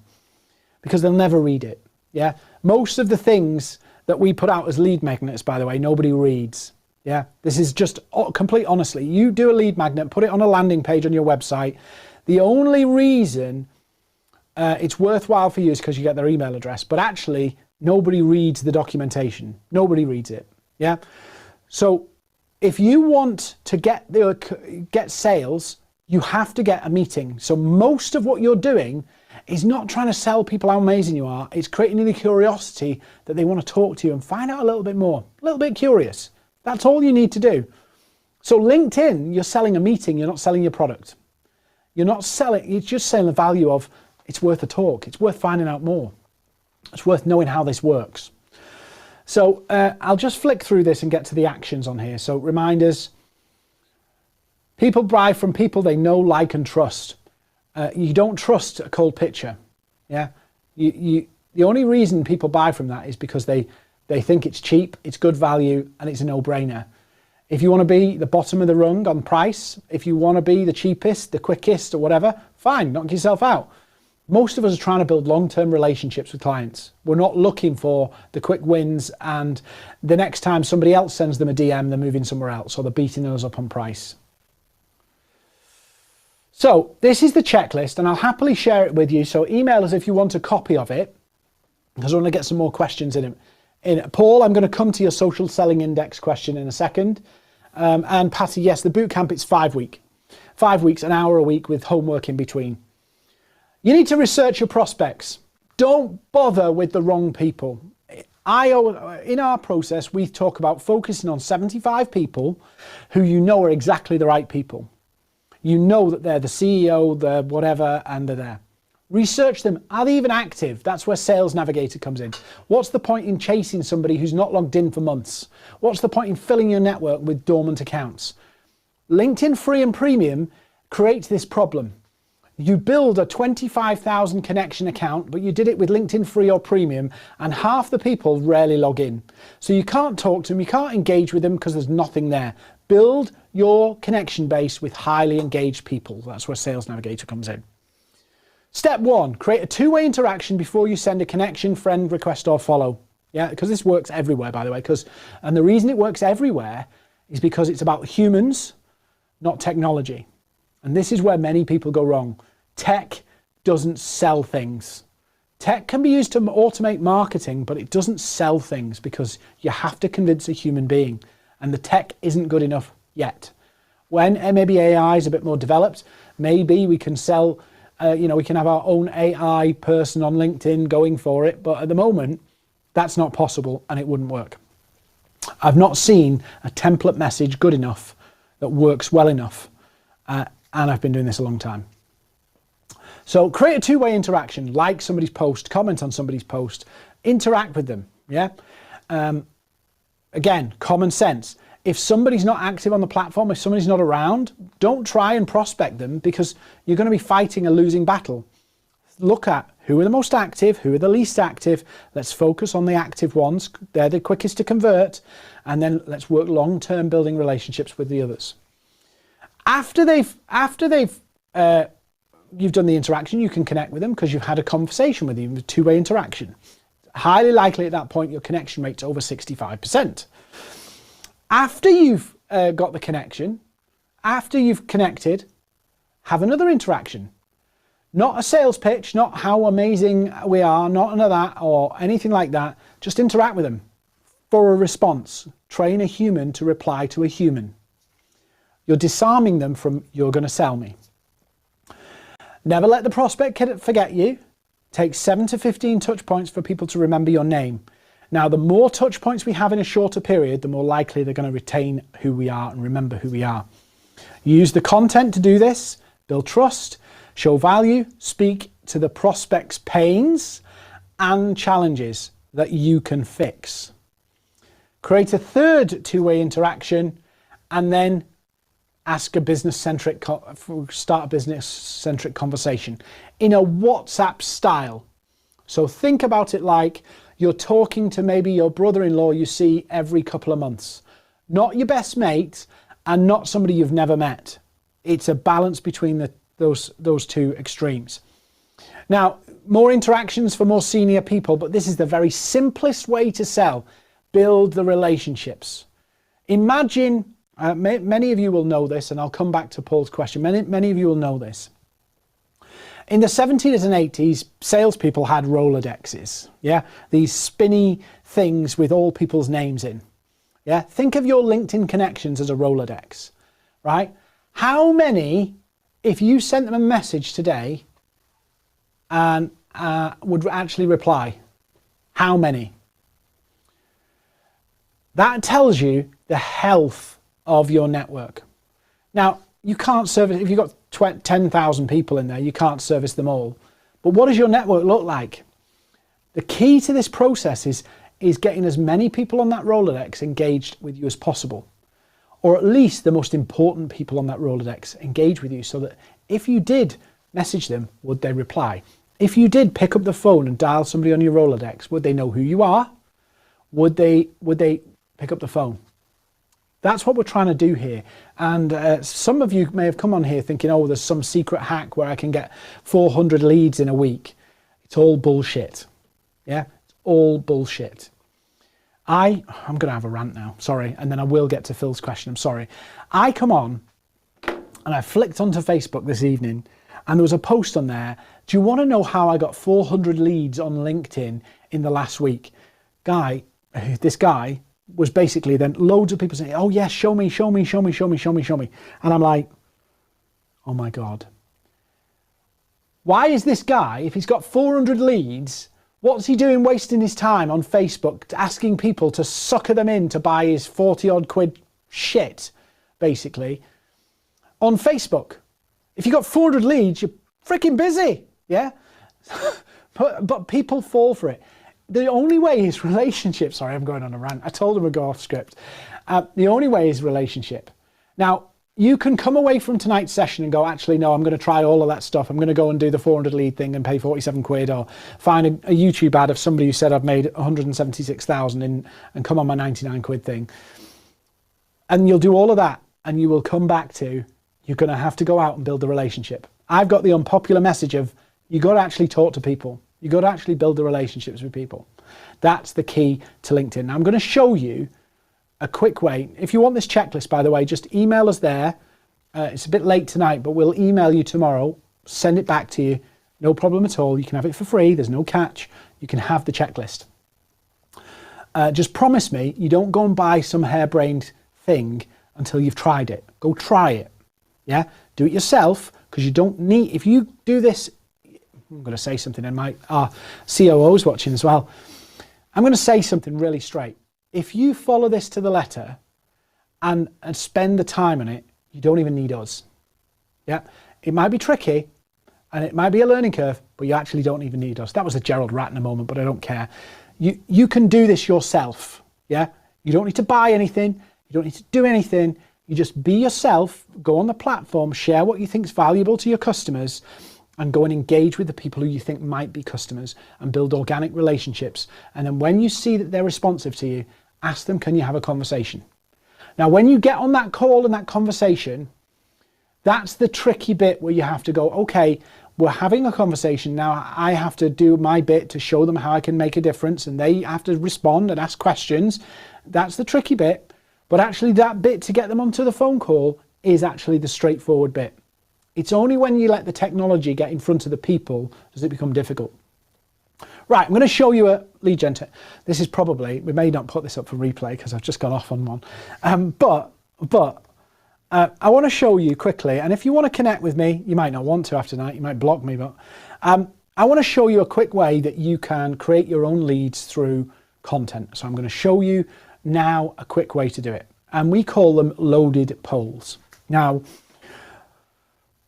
because they'll never read it. Yeah. Most of the things that we put out as lead magnets, by the way, nobody reads. Yeah. This is just complete honestly. You do a lead magnet, put it on a landing page on your website. The only reason it's worthwhile for you is because you get their email address, but actually nobody reads the documentation. Nobody reads it. Yeah. So if you want to get sales, you have to get a meeting. So most of what you're doing is not trying to sell people how amazing you are. It's creating the curiosity that they want to talk to you and find out a little bit more, a little bit curious. That's all you need to do. So LinkedIn, you're selling a meeting, you're not selling your product. You're not selling, you're just selling the value of it's worth a talk. It's worth finding out more. It's worth knowing how this works. So I'll just flick through this and get to the actions on here. So reminders, people buy from people they know, like and trust. You don't trust a cold picture. Yeah. The only reason people buy from that is because they think it's cheap, it's good value, and it's a no-brainer. If you want to be the bottom of the rung on price, if you want to be the cheapest, the quickest or whatever, fine, knock yourself out. Most of us are trying to build long-term relationships with clients. We're not looking for the quick wins and the next time somebody else sends them a DM, they're moving somewhere else or they're beating us up on price. So this is the checklist and I'll happily share it with you. So email us if you want a copy of it because I want to get some more questions in it. Paul, I'm going to come to your social selling index question in a second. And Patty, yes, the bootcamp, it's 5 weeks. 5 weeks, an hour a week with homework in between. You need to research your prospects. Don't bother with the wrong people. In our process, we talk about focusing on 75 people who you know are exactly the right people. You know that they're the CEO, the whatever, and they're there. Research them. Are they even active? That's where Sales Navigator comes in. What's the point in chasing somebody who's not logged in for months? What's the point in filling your network with dormant accounts? LinkedIn Free and Premium creates this problem. You build a 25,000 connection account, but you did it with LinkedIn Free or Premium, and half the people rarely log in. So you can't talk to them, you can't engage with them because there's nothing there. Build your connection base with highly engaged people. That's where Sales Navigator comes in. Step 1, create a two-way interaction before you send a connection, friend request or follow. Yeah, because this works everywhere, by the way. And the reason it works everywhere is because it's about humans, not technology. And this is where many people go wrong. Tech doesn't sell things. Tech can be used to automate marketing, but it doesn't sell things because you have to convince a human being. And the tech isn't good enough yet. When maybe AI is a bit more developed, maybe we can sell, we can have our own AI person on LinkedIn going for it. But at the moment, that's not possible and it wouldn't work. I've not seen a template message good enough that works well enough. And I've been doing this a long time. So create a two-way interaction, like somebody's post, comment on somebody's post, interact with them, yeah? Again, common sense. If somebody's not active on the platform, if somebody's not around, don't try and prospect them because you're going to be fighting a losing battle. Look at who are the most active, who are the least active. Let's focus on the active ones. They're the quickest to convert. And then let's work long-term building relationships with the others. After you've done the interaction, you can connect with them because you've had a conversation with them, a two-way interaction. Highly likely at that point, your connection rate's over 65%. After you've got the connection, after you've connected, have another interaction. Not a sales pitch, not how amazing we are, not none of that or anything like that. Just interact with them for a response. Train a human to reply to a human. You're disarming them from, you're going to sell me. Never let the prospect forget you. Take 7 to 15 touch points for people to remember your name. Now, the more touch points we have in a shorter period, the more likely they're going to retain who we are and remember who we are. Use the content to do this, build trust, show value, speak to the prospect's pains and challenges that you can fix. Create a third two-way interaction and then start a business-centric conversation in a WhatsApp style. So think about it like you're talking to maybe your brother-in-law you see every couple of months. Not your best mate and not somebody you've never met. It's a balance between those two extremes. Now, more interactions for more senior people, but this is the very simplest way to sell. Build the relationships. Imagine, many of you will know this, and I'll come back to Paul's question. Many of you will know this. In the 70s and 80s, salespeople had Rolodexes, yeah? These spinny things with all people's names in, yeah? Think of your LinkedIn connections as a Rolodex, right? How many, if you sent them a message today and would actually reply? How many? That tells you the health of your network. Now, you can't service, if you've got 10,000 people in there, you can't service them all. But what does your network look like? The key to this process is getting as many people on that Rolodex engaged with you as possible. Or at least the most important people on that Rolodex engage with you so that if you did message them, would they reply? If you did pick up the phone and dial somebody on your Rolodex, would they know who you are? Would they pick up the phone? That's what we're trying to do here. And some of you may have come on here thinking, oh, there's some secret hack where I can get 400 leads in a week. It's all bullshit. Yeah, it's all bullshit. I'm going to have a rant now, sorry, and then I will get to Phil's question, I'm sorry. I come on and I flicked onto Facebook this evening and there was a post on there. Do you want to know how I got 400 leads on LinkedIn in the last week? This guy was basically then loads of people saying, oh yes, show me. And I'm like, oh my God. Why is this guy, if he's got 400 leads, what's he doing wasting his time on Facebook asking people to sucker them in to buy his 40 odd quid shit, basically, on Facebook? If you've got 400 leads, you're freaking busy, yeah? but people fall for it. The only way is relationship. Sorry, I'm going on a rant. I told him to go off script. The only way is relationship. Now, you can come away from tonight's session and go, actually, no, I'm going to try all of that stuff. I'm going to go and do the 400 lead thing and pay 47 quid, or find a YouTube ad of somebody who said I've made 176,000 and come on my 99 quid thing. And you'll do all of that, and you will come back to, you're going to have to go out and build the relationship. I've got the unpopular message of, you got to actually talk to people. You got to actually build the relationships with people. That's the key to LinkedIn. Now, I'm going to show you a quick way. If you want this checklist, by the way, just email us there. It's a bit late tonight, but we'll email you tomorrow, send it back to you. No problem at all. You can have it for free. There's no catch. You can have the checklist. Just promise me you don't go and buy some harebrained thing until you've tried it. Go try it. Yeah, do it yourself, because you don't need, if you do this, I'm going to say something, and my COO's watching as well. I'm going to say something really straight. If you follow this to the letter and spend the time on it, you don't even need us. Yeah, it might be tricky and it might be a learning curve, but you actually don't even need us. That was a Gerald Ratner moment, but I don't care. You can do this yourself. Yeah, you don't need to buy anything. You don't need to do anything. You just be yourself, go on the platform, share what you think is valuable to your customers, and go and engage with the people who you think might be customers and build organic relationships. And then when you see that they're responsive to you, ask them, can you have a conversation? Now, when you get on that call and that conversation, that's the tricky bit where you have to go, okay, we're having a conversation. Now I have to do my bit to show them how I can make a difference, and they have to respond and ask questions. That's the tricky bit. But actually that bit to get them onto the phone call is actually the straightforward bit. It's only when you let the technology get in front of the people does it become difficult. Right, I'm going to show you a lead gen. This is probably, we may not put this up for replay because I've just gone off on one. But I want to show you quickly, and if you want to connect with me, you might not want to after tonight, you might block me, but I want to show you a quick way that you can create your own leads through content. So I'm going to show you now a quick way to do it. And we call them loaded polls. Now,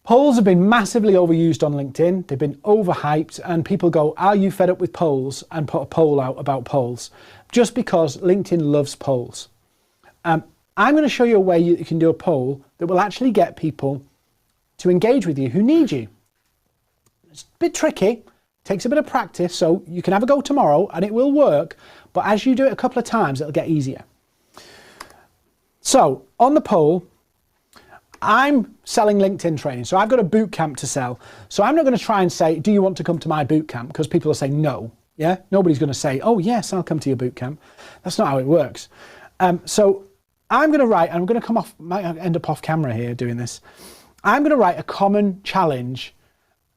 polls have been massively overused on LinkedIn. They've been overhyped, and people go, are you fed up with polls? And put a poll out about polls, just because LinkedIn loves polls. I'm going to show you a way you can do a poll that will actually get people to engage with you who need you. It's a bit tricky, takes a bit of practice, so you can have a go tomorrow and it will work, but as you do it a couple of times, it'll get easier. So on the poll, I'm selling LinkedIn training, so I've got a boot camp to sell. So I'm not going to try and say, do you want to come to my boot camp? Because people will say no. Yeah, nobody's going to say, oh yes, I'll come to your boot camp. That's not how it works. So I'm going to write, and I'm going to come off, might end up off camera here doing this. I'm going to write a common challenge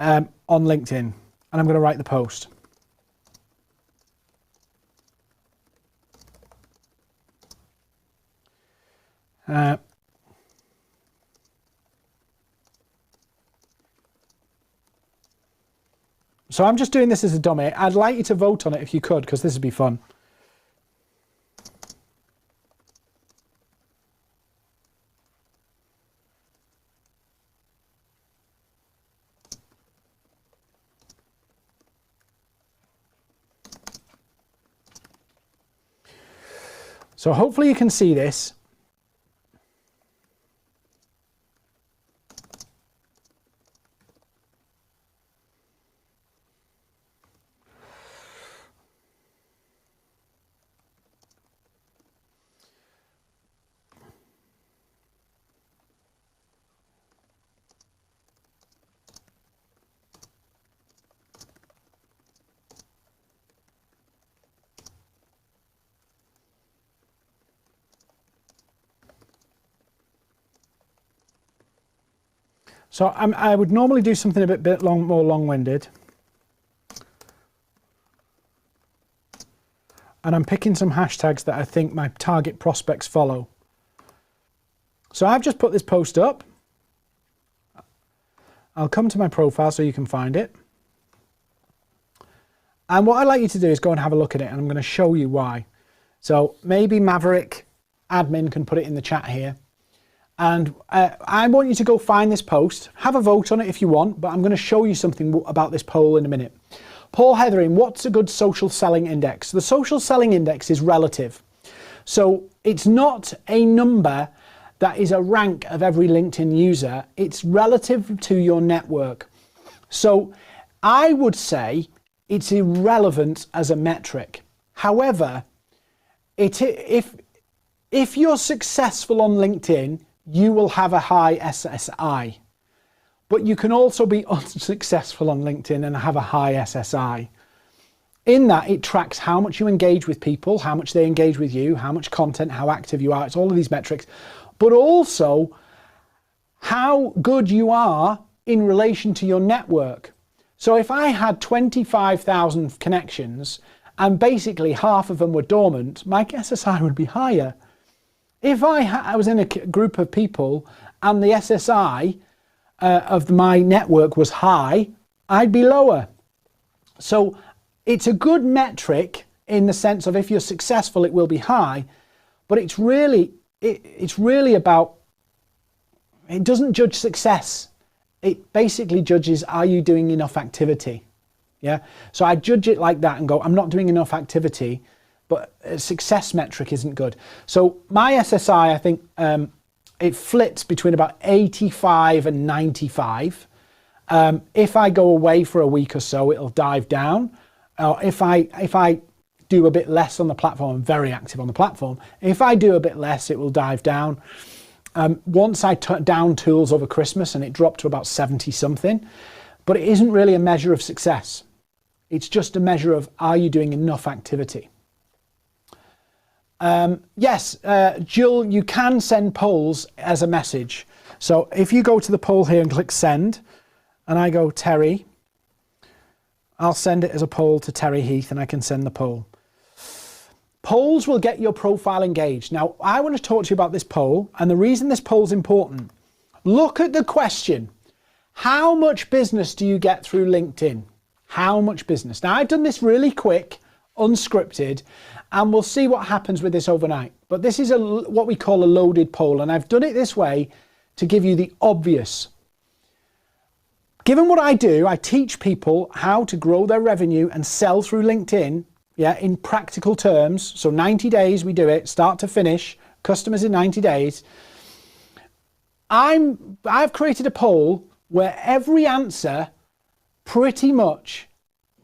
on LinkedIn, and I'm going to write the post. So I'm just doing this as a dummy. I'd like you to vote on it if you could, because this would be fun. So hopefully you can see this. So I would normally do something a bit more long-winded. And I'm picking some hashtags that I think my target prospects follow. So I've just put this post up. I'll come to my profile so you can find it. And what I'd like you to do is go and have a look at it, and I'm going to show you why. So maybe Maverick admin can put it in the chat here. And I want you to go find this post, have a vote on it if you want, but I'm going to show you something about this poll in a minute. Paul Heathering, what's a good social selling index? The social selling index is relative. So it's not a number that is a rank of every LinkedIn user. It's relative to your network. So I would say it's irrelevant as a metric. However, if you're successful on LinkedIn, you will have a high SSI. But you can also be unsuccessful on LinkedIn and have a high SSI. In that, it tracks how much you engage with people, how much they engage with you, how much content, how active you are. It's all of these metrics, but also how good you are in relation to your network. So if I had 25,000 connections and basically half of them were dormant, my SSI would be higher. If I was in a group of people and the SSI of my network was high, I'd be lower. So it's a good metric in the sense of if you're successful, it will be high, but it's really about, it doesn't judge success. It basically judges, are you doing enough activity? Yeah. So I judge it like that and go, I'm not doing enough activity, but a success metric isn't good. So my SSI, I think it flits between about 85 and 95. If I go away for a week or so, it'll dive down. If I do a bit less on the platform, I'm very active on the platform. If I do a bit less, it will dive down. Once I took down tools over Christmas and it dropped to about 70 something, but it isn't really a measure of success. It's just a measure of, are you doing enough activity? Yes, Jill, you can send polls as a message. So if you go to the poll here and click send, and I go Terry, I'll send it as a poll to Terry Heath and I can send the poll. Polls will get your profile engaged. Now, I want to talk to you about this poll, and the reason this poll is important. Look at the question. How much business do you get through LinkedIn? How much business? Now, I've done this really quick, unscripted, and we'll see what happens with this overnight. But this is what we call a loaded poll, and I've done it this way to give you the obvious. Given what I do, I teach people how to grow their revenue and sell through LinkedIn, in practical terms. So 90 days we do it, start to finish, customers in 90 days. I've created a poll where every answer, pretty much,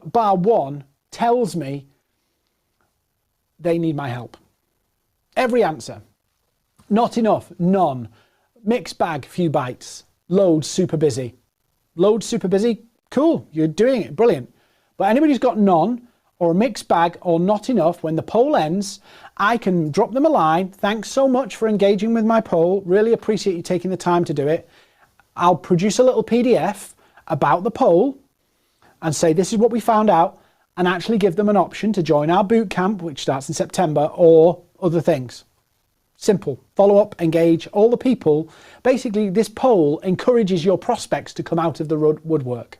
bar one, tells me they need my help. Every answer. Not enough, none. Mixed bag, few bites. Loads, super busy. Loads, super busy, cool, you're doing it, brilliant. But anybody who's got none, or a mixed bag, or not enough, when the poll ends, I can drop them a line. Thanks so much for engaging with my poll. Really appreciate you taking the time to do it. I'll produce a little PDF about the poll and say this is what we found out, and actually give them an option to join our boot camp, which starts in September, or other things. Simple. Follow up, engage, all the people. Basically, this poll encourages your prospects to come out of the woodwork.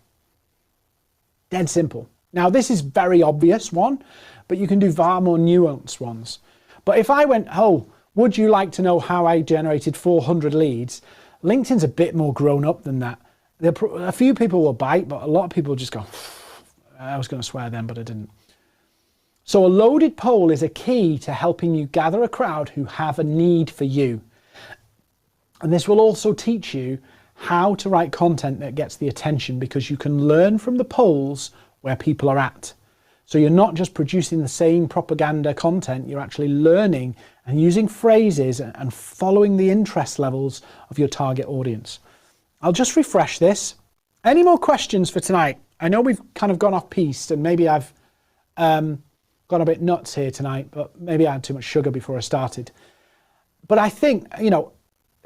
Dead simple. Now, this is very obvious one, but you can do far more nuanced ones. But if I went, oh, would you like to know how I generated 400 leads? LinkedIn's a bit more grown up than that. A few people will bite, but a lot of people just go, I was going to swear then, but I didn't. So a loaded poll is a key to helping you gather a crowd who have a need for you. And this will also teach you how to write content that gets the attention, because you can learn from the polls where people are at. So you're not just producing the same propaganda content, you're actually learning and using phrases and following the interest levels of your target audience. I'll just refresh this. Any more questions for tonight? I know we've kind of gone off piste, and maybe I've gone a bit nuts here tonight, but maybe I had too much sugar before I started. But I think,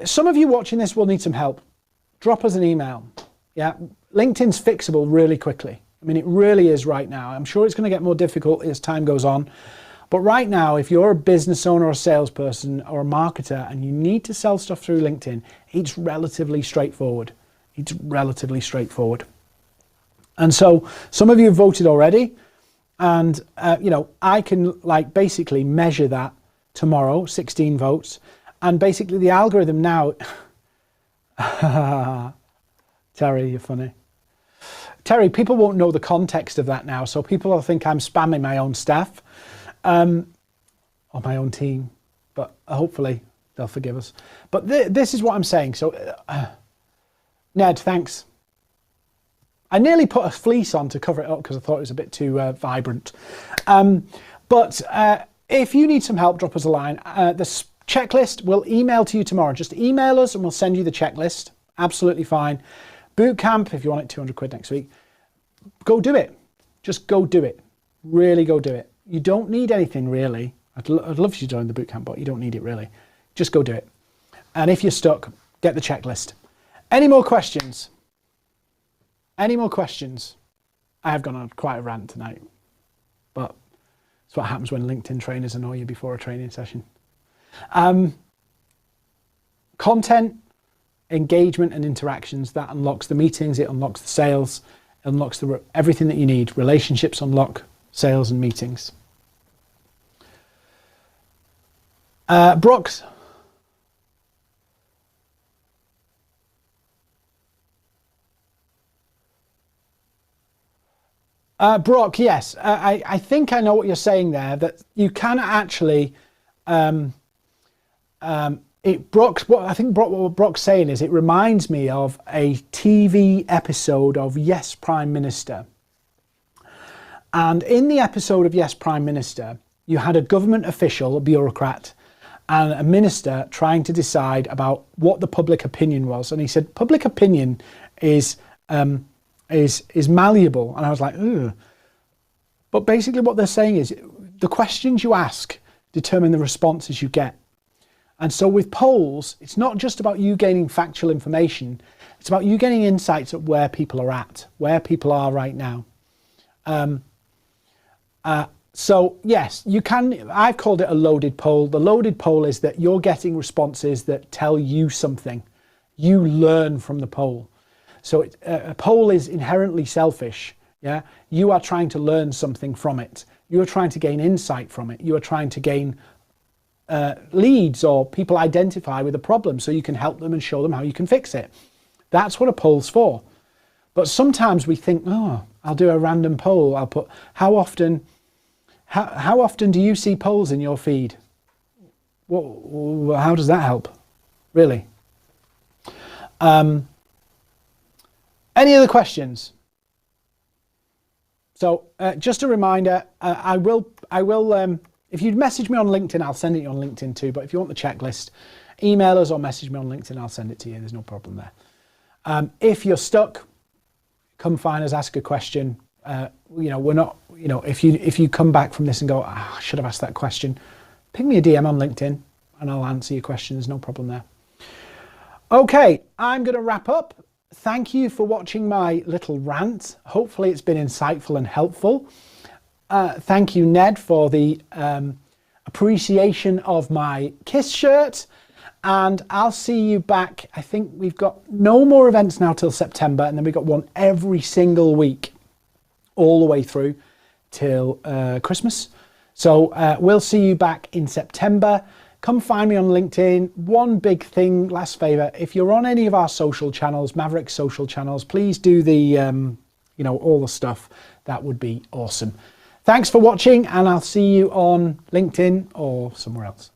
some of you watching this will need some help. Drop us an email. Yeah, LinkedIn's fixable really quickly. I mean, it really is right now. I'm sure it's going to get more difficult as time goes on. But right now, if you're a business owner or a salesperson or a marketer and you need to sell stuff through LinkedIn, it's relatively straightforward. It's relatively straightforward. And so some of you have voted already. And, I can basically measure that tomorrow, 16 votes. And basically the algorithm now, Terry, you're funny. Terry, people won't know the context of that now. So people will think I'm spamming my own staff or my own team. But hopefully they'll forgive us. But this is what I'm saying. So, Ned, thanks. I nearly put a fleece on to cover it up because I thought it was a bit too vibrant. But if you need some help, drop us a line. The checklist will email to you tomorrow. Just email us and we'll send you the checklist. Absolutely fine. Boot camp, if you want it, 200 quid next week. Go do it. Just go do it. Really go do it. You don't need anything really. I'd love you to join the boot camp, but you don't need it really. Just go do it. And if you're stuck, get the checklist. Any more questions? Any more questions? I have gone on quite a rant tonight, but it's what happens when LinkedIn trainers annoy you before a training session. Content, engagement and interactions, that unlocks the meetings, it unlocks the sales, it unlocks everything that you need. Relationships unlock sales and meetings. Brock's. Brock, yes, I think I know what you're saying there, that you can actually, what Brock's saying is, it reminds me of a TV episode of Yes, Prime Minister. And in the episode of Yes, Prime Minister, you had a government official, a bureaucrat, and a minister trying to decide about what the public opinion was. And he said, public opinion is malleable. And I was like, ugh. But basically what they're saying is the questions you ask determine the responses you get. And so with polls, it's not just about you gaining factual information. It's about you getting insights at where people are at, where people are right now. So yes, you can, I've called it a loaded poll. The loaded poll is that you're getting responses that tell you something. You learn from the poll. So a poll is inherently selfish. Yeah, you are trying to learn something from it. You are trying to gain insight from it. You are trying to gain leads, or people identify with a problem so you can help them and show them how you can fix it. That's what a poll's for. But sometimes we think, oh, I'll do a random poll. I'll put how often do you see polls in your feed? How does that help? Really? Any other questions? So just a reminder, I will. If you message me on LinkedIn, I'll send it to you on LinkedIn too. But if you want the checklist, email us or message me on LinkedIn. I'll send it to you. There's no problem there. If you're stuck, come find us, ask a question. We're not. If you come back from this and go, I should have asked that question, ping me a DM on LinkedIn and I'll answer your questions. No problem there. Okay, I'm going to wrap up. Thank you for watching my little rant. Hopefully it's been insightful and helpful. Thank you, Ned, for the appreciation of my KISS shirt. And I'll see you back. I think we've got no more events now till September, and then we've got one every single week all the way through till Christmas. So we'll see you back in September. Come find me on LinkedIn. One big thing, last favour, if you're on any of our social channels, Maverick social channels, please do the, all the stuff. That would be awesome. Thanks for watching, and I'll see you on LinkedIn or somewhere else.